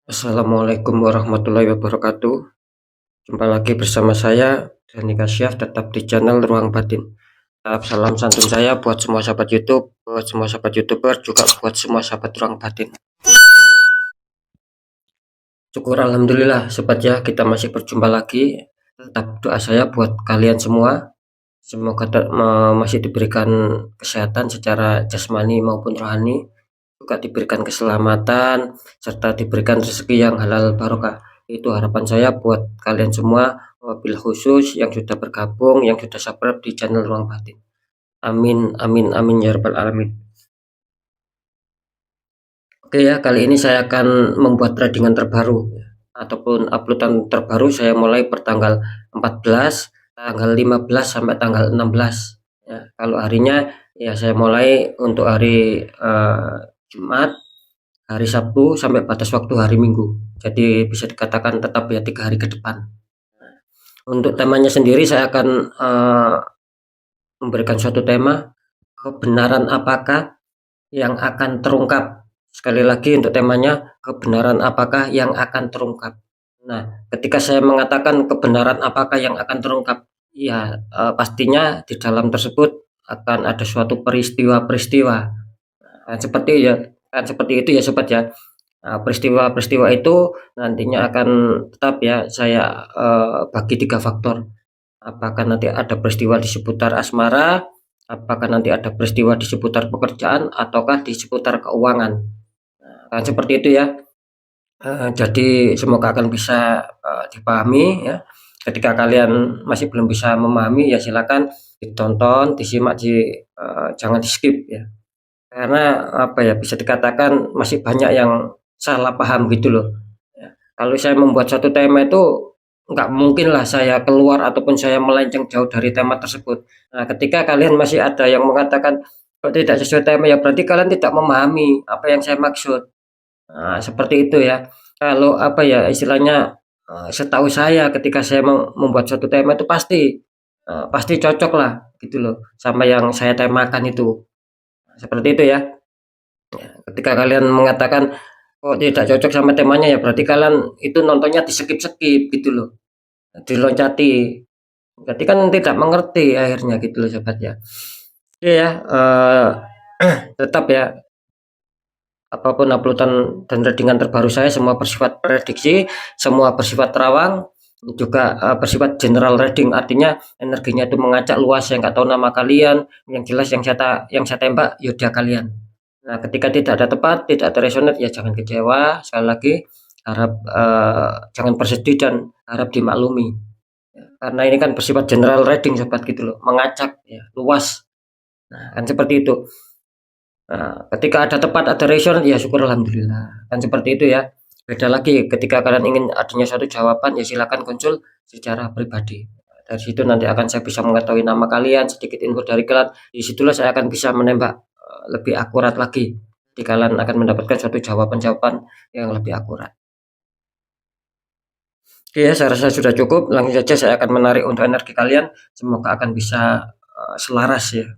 Assalamualaikum warahmatullahi wabarakatuh. Jumpa lagi bersama saya Dani Kasyaf, tetap di channel Ruang Batin. Salam santun saya buat semua sahabat YouTube, buat semua sahabat YouTuber, juga buat semua sahabat Ruang Batin. Syukur alhamdulillah sobat ya, kita masih berjumpa lagi. Tetap doa saya buat kalian semua, semoga masih diberikan kesehatan secara jasmani maupun rohani, juga diberikan keselamatan serta diberikan rezeki yang halal barokah. Itu harapan saya buat kalian semua, wabil khusus yang sudah bergabung, yang sudah subscribe di channel Ruang Batin. Amin amin amin ya rabbal alamin. Oke ya, kali ini saya akan membuat tradingan terbaru ataupun uploadan terbaru. Saya mulai pertanggal 14, tanggal 15 sampai tanggal 16 ya. Kalau harinya ya saya mulai untuk hari Jumat, hari Sabtu sampai batas waktu hari Minggu. Jadi bisa dikatakan tetap ya 3 hari ke depan. Untuk temanya sendiri saya akan memberikan suatu tema, kebenaran apakah yang akan terungkap. Sekali lagi untuk temanya, kebenaran apakah yang akan terungkap. Nah, ketika saya mengatakan kebenaran apakah yang akan terungkap, ya pastinya di dalam tersebut akan ada suatu peristiwa-peristiwa. Nah, seperti itu ya sobat ya. Nah, peristiwa-peristiwa itu nantinya akan tetap ya saya bagi 3 faktor. Apakah nanti ada peristiwa di seputar asmara, apakah nanti ada peristiwa di seputar pekerjaan, ataukah di seputar keuangan. Nah, kan seperti itu ya. Jadi semoga akan bisa dipahami ya. Ketika kalian masih belum bisa memahami ya silakan ditonton, disimak, jangan di skip ya. Karena apa ya, bisa dikatakan masih banyak yang salah paham gitu loh. Ya, kalau saya membuat satu tema itu nggak mungkin lah saya keluar ataupun saya melenceng jauh dari tema tersebut. Nah, ketika kalian masih ada yang mengatakan kok tidak sesuai tema, ya berarti kalian tidak memahami apa yang saya maksud. Nah, seperti itu ya. Kalau apa ya istilahnya, setahu saya ketika saya membuat suatu tema itu pasti cocok lah gitu loh sama yang saya temakan itu. Seperti itu ya. Ketika kalian mengatakan kok tidak cocok sama temanya, ya berarti kalian itu nontonnya di-skip-skip gitu loh, diloncati. Berarti kan tidak mengerti akhirnya gitu loh sobat ya. Oke ya, tetap ya, apapun uploadan dan readingan terbaru saya semua bersifat prediksi, semua bersifat terawang, juga bersifat general reading, artinya energinya itu mengacak luas. Yang nggak tahu nama kalian, yang jelas yang saya tembak yaudah kalian. Nah, ketika tidak ada tepat, tidak ada resonate, ya jangan kecewa. Sekali lagi, harap jangan bersedih dan harap dimaklumi. Karena ini kan bersifat general reading sobat gitu loh, mengacak ya, luas. Nah, kan seperti itu. Nah, ketika ada tepat, ada resonate, ya syukur alhamdulillah. Kan seperti itu ya. Beda lagi ketika kalian ingin adanya suatu jawaban, ya silakan konsul secara pribadi. Dari situ nanti akan saya bisa mengetahui nama kalian, sedikit info dari kalian. Disitulah saya akan bisa menembak lebih akurat lagi. Jadi kalian akan mendapatkan suatu jawaban-jawaban yang lebih akurat. Oke ya, saya rasa sudah cukup. Langsung saja saya akan menarik untuk energi kalian. Semoga akan bisa selaras ya.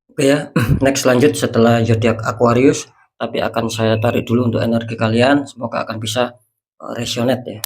Oke ya, next lanjut setelah zodiak Aquarius, tapi akan saya tarik dulu untuk energi kalian. Semoga akan bisa resonate ya.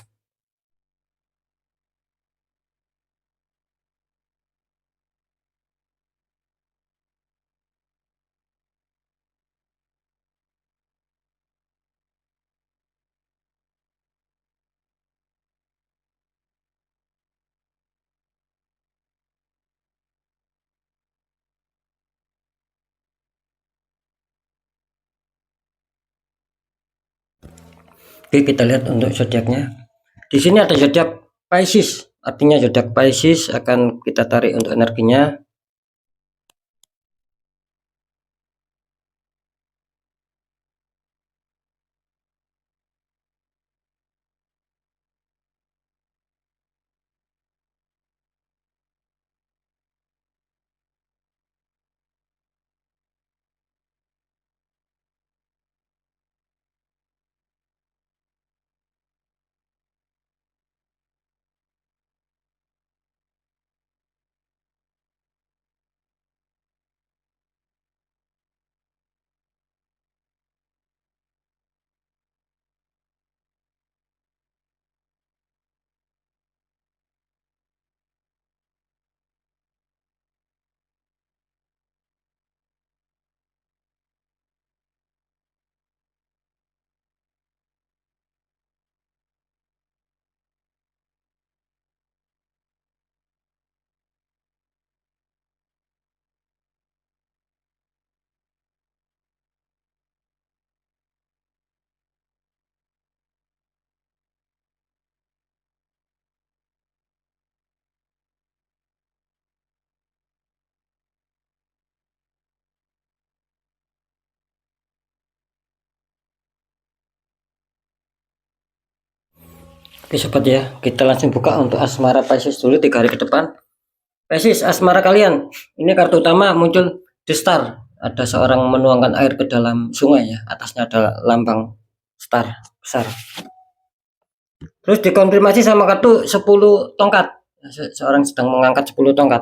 Oke, kita lihat untuk zodiaknya. Di sini ada zodiak Pisces, artinya zodiak Pisces akan kita tarik untuk energinya. Oke sobat ya, kita langsung buka untuk asmara Pisces dulu 3 hari ke depan. Pisces, asmara kalian, ini kartu utama muncul The Star, ada seorang menuangkan air ke dalam sungai ya, atasnya ada lambang star besar. Terus dikonfirmasi sama kartu 10 tongkat, seorang sedang mengangkat 10 tongkat.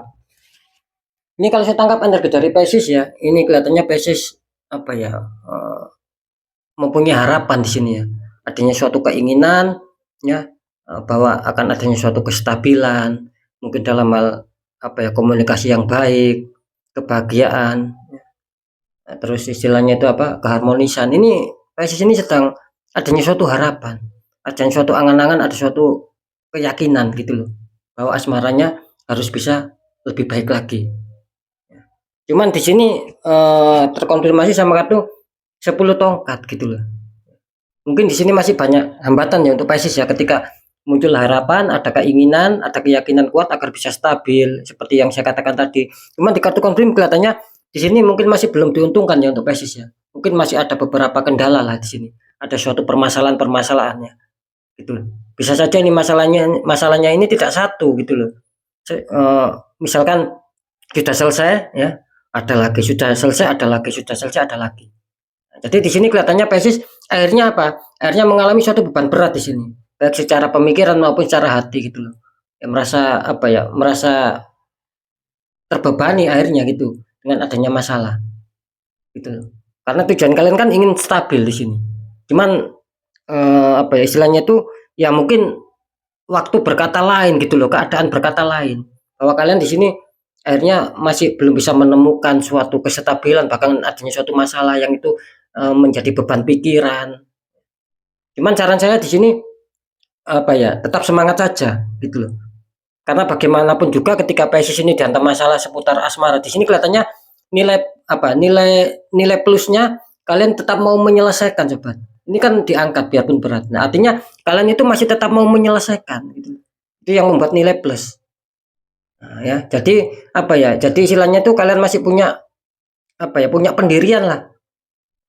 Ini kalau saya tangkap energi dari Pisces ya, ini kelihatannya Pisces apa ya, mempunyai harapan di sini ya, adanya suatu keinginan ya, bahwa akan adanya suatu kestabilan, mungkin dalam hal apa ya, komunikasi yang baik, kebahagiaan, terus istilahnya itu apa, keharmonisan. Ini Pisces ini sedang adanya suatu harapan, adanya suatu angan-angan, ada suatu keyakinan gitu loh, bahwa asmaranya harus bisa lebih baik lagi. Cuman di sini terkonfirmasi sama kartu 10 tongkat gitu loh. Mungkin di sini masih banyak hambatan ya untuk Pisces ya, ketika muncul harapan, ada keinginan, ada keyakinan kuat agar bisa stabil seperti yang saya katakan tadi. Cuman di kartu konfirm kelihatannya di sini mungkin masih belum diuntungkan ya untuk Pisces ya. Mungkin masih ada beberapa kendala lah di sini. Ada suatu permasalahannya gitu loh. Bisa saja ini masalahnya ini tidak satu gitu loh. Misalkan sudah selesai ya, ada lagi, sudah selesai, ada lagi, sudah selesai, ada lagi. Jadi di sini kelihatannya Pisces akhirnya apa? Akhirnya mengalami suatu beban berat di sini, baik secara pemikiran maupun secara hati gitu loh. Ya, merasa apa ya? Merasa terbebani akhirnya gitu dengan adanya masalah gitu loh. Karena tujuan kalian kan ingin stabil di sini. Cuman apa ya istilahnya itu ya, mungkin waktu berkata lain gitu loh, keadaan berkata lain. Bahwa kalian di sini akhirnya masih belum bisa menemukan suatu kestabilan, bahkan adanya suatu masalah yang itu menjadi beban pikiran. Cuman saran saya di sini apa ya, tetap semangat saja gitu loh. Karena bagaimanapun juga ketika Pisces ini dihantam masalah seputar asmara, di sini kelihatannya nilai apa, nilai plusnya kalian tetap mau menyelesaikan sobat. Ini kan diangkat biarpun berat. Nah, artinya kalian itu masih tetap mau menyelesaikan gitu. Itu yang membuat nilai plus. Nah, ya, jadi apa ya? Jadi istilahnya itu kalian masih punya apa ya? Punya pendirian lah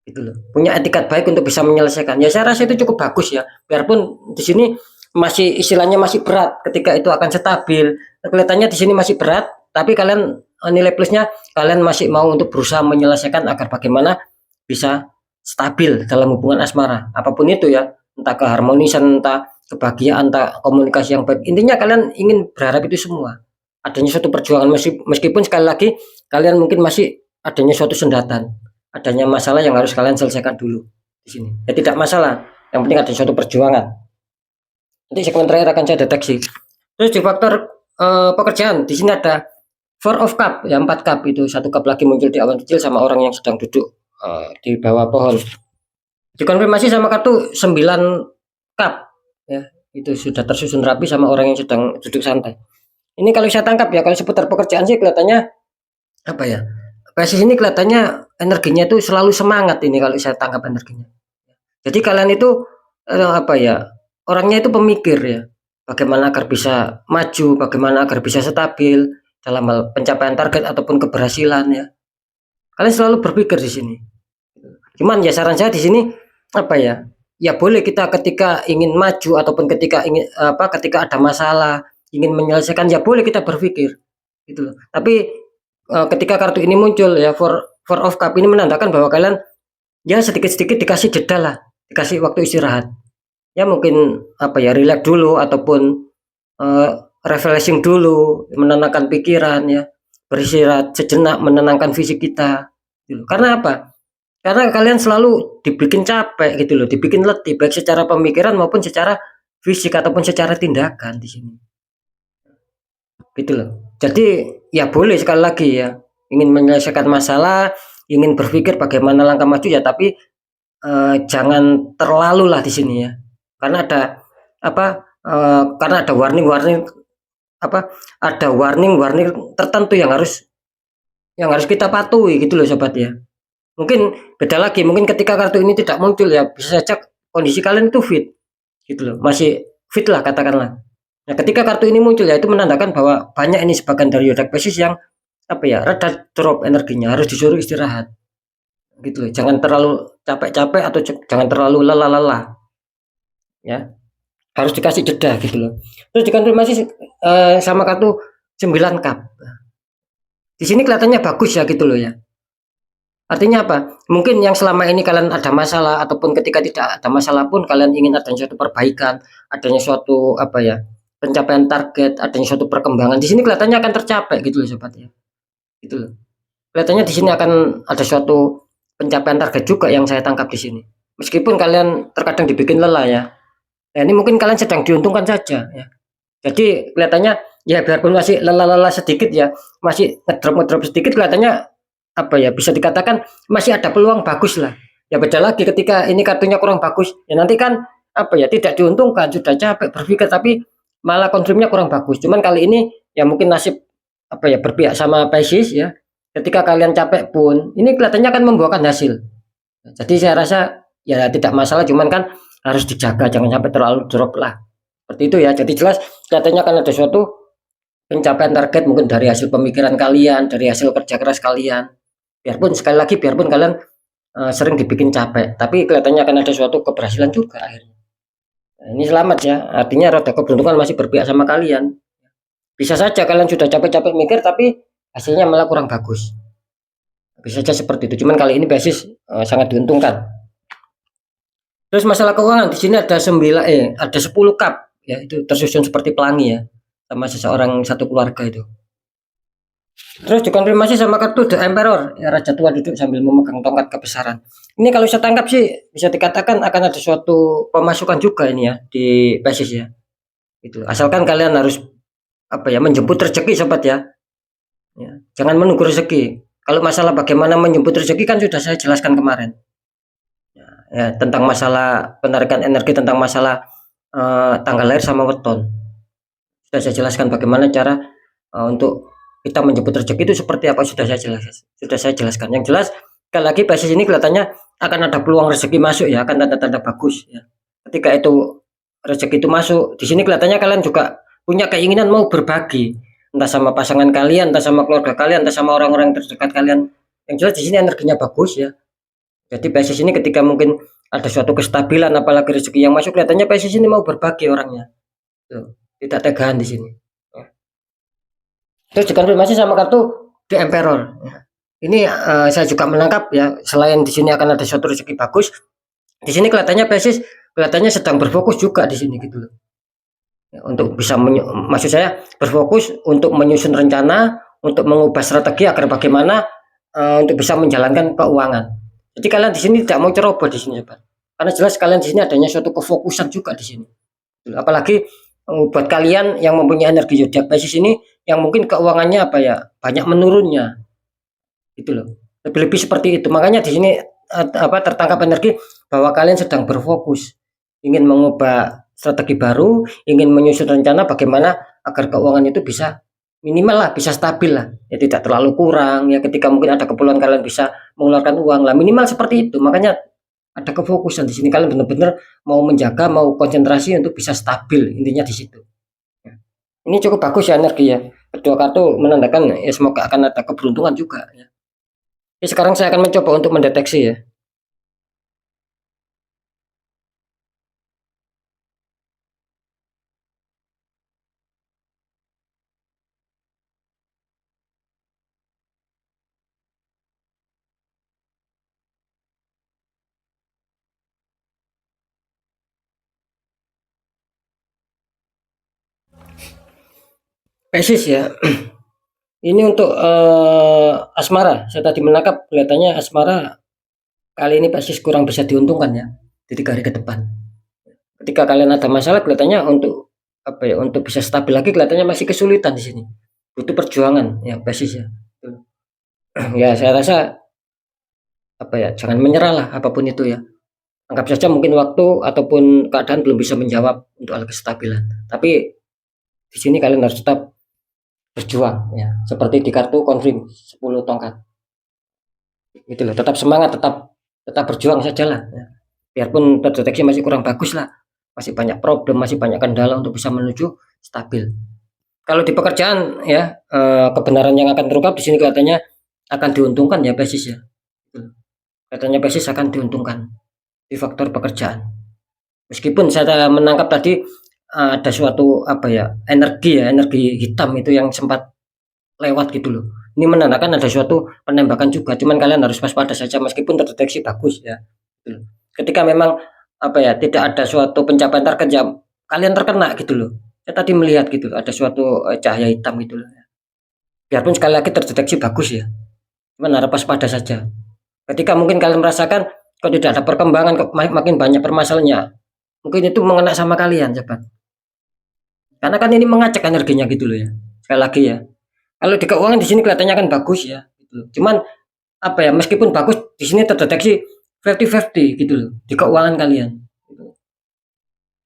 gitu loh. Punya etikat baik untuk bisa menyelesaikan. Ya saya rasa itu cukup bagus ya. Biarpun di sini masih istilahnya masih berat, ketika itu akan stabil. Kelihatannya di sini masih berat, tapi kalian nilai plusnya kalian masih mau untuk berusaha menyelesaikan agar bagaimana bisa stabil dalam hubungan asmara. Apapun itu ya, entah keharmonisan, entah kebahagiaan, entah komunikasi yang baik. Intinya kalian ingin berharap itu semua. Adanya suatu perjuangan, meskipun sekali lagi kalian mungkin masih adanya suatu sendatan, adanya masalah yang harus kalian selesaikan dulu di sini. Ya tidak masalah, yang penting ada suatu perjuangan. Nanti segmen terakhir akan saya deteksi. Terus di faktor pekerjaan, di sini ada Four of Cup, ya 4 cup itu, 1 cup lagi muncul di awan kecil sama orang yang sedang duduk di bawah pohon. Dikonfirmasi sama kartu 9 cup, ya itu sudah tersusun rapi sama orang yang sedang duduk santai. Ini kalau saya tangkap ya, kalau seputar pekerjaan sih kelihatannya apa ya? Pisces ini kelihatannya energinya itu selalu semangat ini kalau saya tangkap energinya. Jadi kalian itu apa ya? Orangnya itu pemikir ya. Bagaimana agar bisa maju, bagaimana agar bisa stabil dalam hal pencapaian target ataupun keberhasilan ya. Kalian selalu berpikir di sini. Cuman ya saran saya di sini apa ya? Ya boleh kita ketika ingin maju ataupun ketika ingin apa, ketika ada masalah, ingin menyelesaikan, ya boleh kita berpikir gitu loh. Tapi ketika kartu ini muncul ya, Four of Cup ini menandakan bahwa kalian ya sedikit-sedikit dikasih jeda lah, dikasih waktu istirahat. Ya mungkin apa ya, relax dulu ataupun refreshing dulu, menenangkan pikiran ya, beristirahat sejenak, menenangkan fisik kita. Gitu. Karena apa? Karena kalian selalu dibikin capek gitu loh, dibikin letih baik secara pemikiran maupun secara fisik ataupun secara tindakan di sini. Gitu loh. Jadi ya boleh sekali lagi ya, ingin menyelesaikan masalah, ingin berpikir bagaimana langkah maju ya, tapi jangan terlalu lah di sini ya. Karena ada apa? Karena ada warning-warning apa? Ada warning-warning tertentu yang harus kita patuhi gitu loh sobat ya. Mungkin beda lagi, mungkin ketika kartu ini tidak muncul ya, bisa saja kondisi kalian itu fit gitu loh, masih fit lah katakanlah. Nah ketika kartu ini muncul ya, itu menandakan bahwa banyak ini sebagian dari zodiak Pisces yang apa ya, rada drop energinya, harus disuruh istirahat gitu loh. Jangan terlalu capek-capek atau jangan terlalu lelah-lelah ya. harus dikasih jeda gitu loh. Terus dikonfirmasi sama kartu 9 cup. Di sini kelihatannya bagus ya gitu loh ya. Artinya apa? Mungkin yang selama ini kalian ada masalah ataupun ketika tidak ada masalah pun kalian ingin adanya suatu perbaikan, adanya suatu apa ya, pencapaian target, adanya suatu perkembangan. Di sini kelihatannya akan tercapai gitu loh sobat ya. Gitu loh. Kelihatannya di sini akan ada suatu pencapaian target juga yang saya tangkap di sini. Meskipun kalian terkadang dibikin lelah ya. Nah, ini mungkin kalian sedang diuntungkan saja ya. Jadi kelihatannya ya biarpun masih lelah-lelah sedikit ya, masih ngedrop sedikit kelihatannya apa ya bisa dikatakan masih ada peluang bagus lah. Ya beda lagi ketika ini kartunya kurang bagus, ya nanti kan apa ya tidak diuntungkan, sudah capek berpikir tapi malah konsumnya kurang bagus. Cuman kali ini ya mungkin nasib apa ya berpihak sama Pisces ya. Ketika kalian capek pun ini kelihatannya akan membuahkan hasil. Jadi saya rasa ya tidak masalah, cuman kan harus dijaga jangan sampai terlalu drop lah. Seperti itu ya. Jadi jelas kelihatannya akan ada suatu pencapaian target mungkin dari hasil pemikiran kalian, dari hasil kerja keras kalian. Biarpun sekali lagi biarpun kalian sering dibikin capek, tapi kelihatannya akan ada suatu keberhasilan juga akhirnya. Nah, ini selamat ya. Artinya roda keberuntungan masih berpihak sama kalian. Bisa saja kalian sudah capek-capek mikir tapi hasilnya malah kurang bagus. Bisa saja seperti itu. Cuman kali ini basis sangat diuntungkan. Terus masalah keuangan di sini ada 9 ada 10 cup ya, itu tersusun seperti pelangi ya. Sama seseorang satu keluarga itu. Terus dikonfirmasi sama kartu The Emperor, ya raja tua duduk sambil memegang tongkat kebesaran. Ini kalau saya tangkap sih bisa dikatakan akan ada suatu pemasukan juga ini ya di basis ya. Itu. Asalkan kalian harus apa ya menjemput rezeki sobat ya. Ya, jangan menunggu rezeki. Kalau masalah bagaimana menjemput rezeki kan sudah saya jelaskan kemarin. Ya, tentang masalah penarikan energi, tentang masalah tanggal lahir sama weton. Sudah saya jelaskan bagaimana cara untuk kita menjemput rezeki itu seperti apa sudah saya jelaskan. Yang jelas sekali lagi basis ini kelihatannya akan ada peluang rezeki masuk ya, akan tanda-tanda bagus ya. Ketika itu rezeki itu masuk, di sini kelihatannya kalian juga punya keinginan mau berbagi, entah sama pasangan kalian, entah sama keluarga kalian, entah sama orang-orang terdekat kalian. Yang jelas di sini energinya bagus ya. Jadi basis ini ketika mungkin ada suatu kestabilan apalagi rezeki yang masuk kelihatannya basis ini mau berbagi orangnya. Tuh, tidak tegaan di sini. Terus dikonfirmasi sama kartu The Emperor. Ini saya juga menangkap ya, selain di sini akan ada suatu rezeki bagus, di sini kelihatannya basis kelihatannya sedang berfokus juga di sini gitu loh. Ya, untuk bisa maksud saya berfokus untuk menyusun rencana, untuk mengubah strategi agar bagaimana untuk bisa menjalankan keuangan. Jadi kalian di sini tidak mau ceroboh di sini, Sobat. Karena jelas kalian di sini adanya suatu kefokusan juga di sini. Apalagi buat kalian yang mempunyai energi zodiak Pisces ini yang mungkin keuangannya apa ya banyak menurunnya gitu loh, lebih-lebih seperti itu. Makanya di sini apa tertangkap energi bahwa kalian sedang berfokus ingin mengubah strategi baru, ingin menyusun rencana bagaimana agar keuangan itu bisa minimal lah, bisa stabil lah ya, tidak terlalu kurang ya, ketika mungkin ada keperluan kalian bisa mengeluarkan uang lah, minimal seperti itu. Makanya ada kefokusan di sini, kalian benar-benar mau menjaga, mau konsentrasi untuk bisa stabil, intinya di situ. Ini cukup bagus ya energi ya. Kedua kartu menandakan ya semoga akan ada keberuntungan juga ya. Jadi sekarang saya akan mencoba untuk mendeteksi ya. Pesis ya. Ini untuk asmara. Saya tadi menangkap kelihatannya asmara kali ini Pesis kurang bisa diuntungkan ya di 3 hari ke depan. Ketika kalian ada masalah kelihatannya untuk apa ya untuk bisa stabil lagi kelihatannya masih kesulitan di sini. Butuh perjuangan ya Pesis ya. Ya saya rasa apa ya jangan menyerah lah apapun itu ya. Anggap saja mungkin waktu ataupun keadaan belum bisa menjawab untuk hal kestabilan. Tapi di sini kalian harus tetap berjuang ya. Seperti di kartu konfirm 10 tongkat. Gitu loh, tetap semangat, tetap berjuang sajalah ya. Biarpun terdeteksi masih kurang bagus lah. Masih banyak problem, masih banyak kendala untuk bisa menuju stabil. Kalau di pekerjaan ya, kebenaran yang akan terungkap di sini katanya akan diuntungkan ya basis ya. Katanya basis akan diuntungkan di faktor pekerjaan. Meskipun saya menangkap tadi ada suatu apa ya, energi hitam itu yang sempat lewat gitu loh. Ini menandakan ada suatu penembakan juga, cuman kalian harus waspada saja meskipun terdeteksi bagus ya. Gitu loh. Ketika memang apa ya, tidak ada suatu pencapaian target ya kalian terkena gitu loh. Saya tadi melihat gitu ada suatu cahaya hitam gitu loh. Biarpun sekali lagi terdeteksi bagus ya, cuman harap waspada saja. Ketika mungkin kalian merasakan kok tidak ada perkembangan, kok makin banyak permasalahannya, mungkin itu mengena sama kalian, sobat. Karena kan ini mengacak energinya gitu loh ya. Sekali lagi ya. Kalau di keuangan di sini kelihatannya kan bagus ya, gitu loh. Cuman apa ya, meskipun bagus di sini terdeteksi 50-50 gitu loh di keuangan kalian.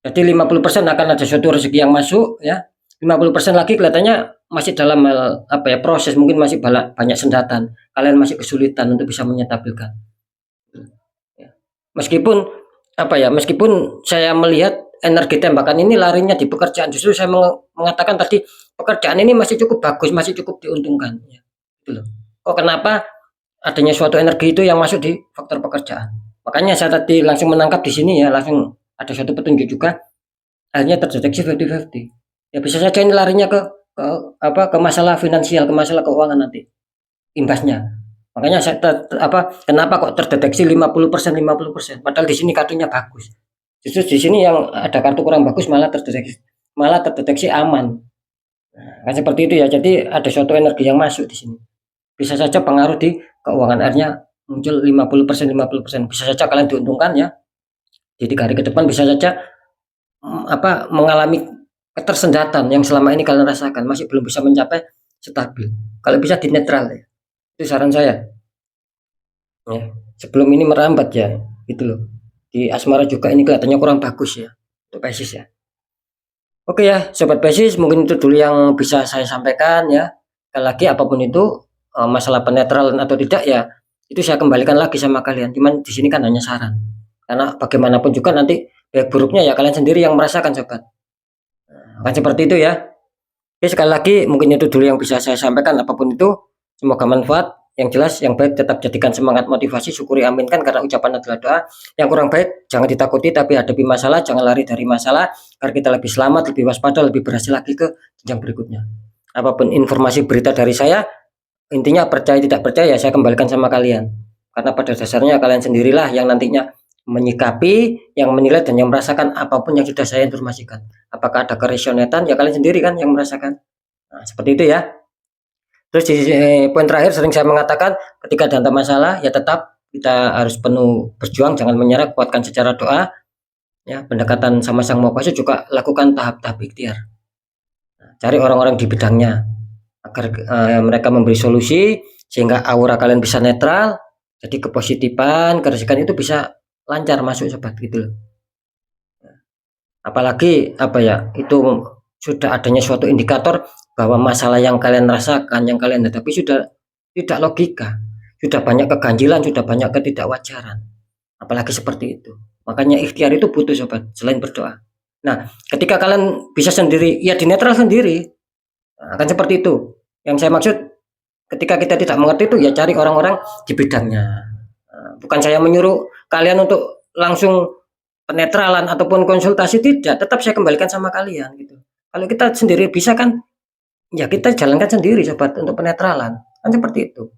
Jadi 50% akan ada suatu rezeki yang masuk ya. 50% lagi kelihatannya masih dalam apa ya, proses, mungkin masih banyak sendatan. Kalian masih kesulitan untuk bisa menyetabilkan. Ya. Meskipun apa ya, meskipun saya melihat energi tembakan ini larinya di pekerjaan, justru saya mengatakan tadi pekerjaan ini masih cukup bagus, masih cukup diuntungkan ya. Gitu loh. Kok kenapa adanya suatu energi itu yang masuk di faktor pekerjaan? Makanya saya tadi langsung menangkap di sini ya, langsung ada suatu petunjuk juga, akhirnya terdeteksi 50-50. Ya bisa saja ini larinya ke apa, ke masalah finansial, ke masalah keuangan nanti imbasnya. Makanya saya kenapa kok terdeteksi 50% 50%, padahal di sini kartunya bagus. Justru di sini yang ada kartu kurang bagus malah terdeteksi aman. Nah, kan seperti itu ya. Jadi ada suatu energi yang masuk di sini. Bisa saja pengaruh di keuangan, akhirnya muncul 50% 50%. Bisa saja kalian diuntungkan ya. Di 3 hari ke depan bisa saja mengalami ketersendatan yang selama ini kalian rasakan, masih belum bisa mencapai stabil. Kalau bisa di netral ya. Itu saran saya. Ya, sebelum ini merambat ya, gitu loh. Di asmara juga ini kelihatannya kurang bagus ya untuk Pisces ya. Oke ya, sobat Pisces, mungkin itu dulu yang bisa saya sampaikan ya. Sekali lagi apapun itu masalah penetralan atau tidak ya, itu saya kembalikan lagi sama kalian. Cuman di sini kan hanya saran. Karena bagaimanapun juga nanti baik buruknya ya kalian sendiri yang merasakan, sobat. Kan seperti itu ya. Oke, sekali lagi mungkin itu dulu yang bisa saya sampaikan, apapun itu semoga manfaat. Yang jelas yang baik tetap jadikan semangat, motivasi, syukuri, aminkan, karena ucapan adalah doa. Yang kurang baik jangan ditakuti, tapi hadapi masalah, jangan lari dari masalah, agar kita lebih selamat, lebih waspada, lebih berhasil lagi ke jenjang berikutnya. Apapun informasi berita dari saya, intinya percaya tidak percaya saya kembalikan sama kalian, karena pada dasarnya kalian sendirilah yang nantinya menyikapi, yang menilai, dan yang merasakan apapun yang sudah saya informasikan. Apakah ada keresonetan ya kalian sendiri kan yang merasakan. Nah, seperti itu ya. Terus di poin terakhir sering saya mengatakan ketika ada masalah ya tetap kita harus penuh berjuang, jangan menyerah, kuatkan secara doa ya. Pendekatan sama Sang Maha Kuasa juga lakukan tahap-tahap ikhtiar. Cari orang-orang di bidangnya agar mereka memberi solusi sehingga aura kalian bisa netral, jadi kepositifan, keresikan itu bisa lancar masuk, sobat, gitu loh. Apalagi apa ya, itu sudah adanya suatu indikator bahwa masalah yang kalian rasakan, yang kalian hadapi sudah tidak logika, sudah banyak keganjilan, sudah banyak ketidakwajaran. Apalagi seperti itu. Makanya ikhtiar itu butuh, sobat, selain berdoa. Nah, ketika kalian bisa sendiri, ya di netral sendiri. Nah, akan seperti itu. Yang saya maksud, ketika kita tidak mengerti itu, ya cari orang-orang di bidangnya. Bukan saya menyuruh kalian untuk langsung penetralan ataupun konsultasi, tidak, tetap saya kembalikan sama kalian gitu. Kalau kita sendiri bisa kan, ya kita jalankan sendiri, sobat, untuk penetralan. Kan seperti itu.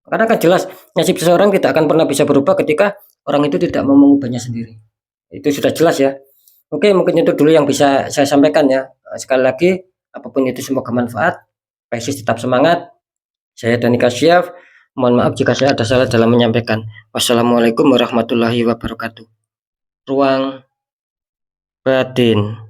Karena kan jelas nasib seseorang tidak akan pernah bisa berubah ketika orang itu tidak mau mengubahnya sendiri. Itu sudah jelas ya. Oke, mungkin itu dulu yang bisa saya sampaikan ya. Sekali lagi, apapun itu semoga manfaat. Pisces tetap semangat. Saya Dani Kasyaf. Mohon maaf jika saya ada salah dalam menyampaikan. Wassalamualaikum warahmatullahi wabarakatuh. Ruang batin.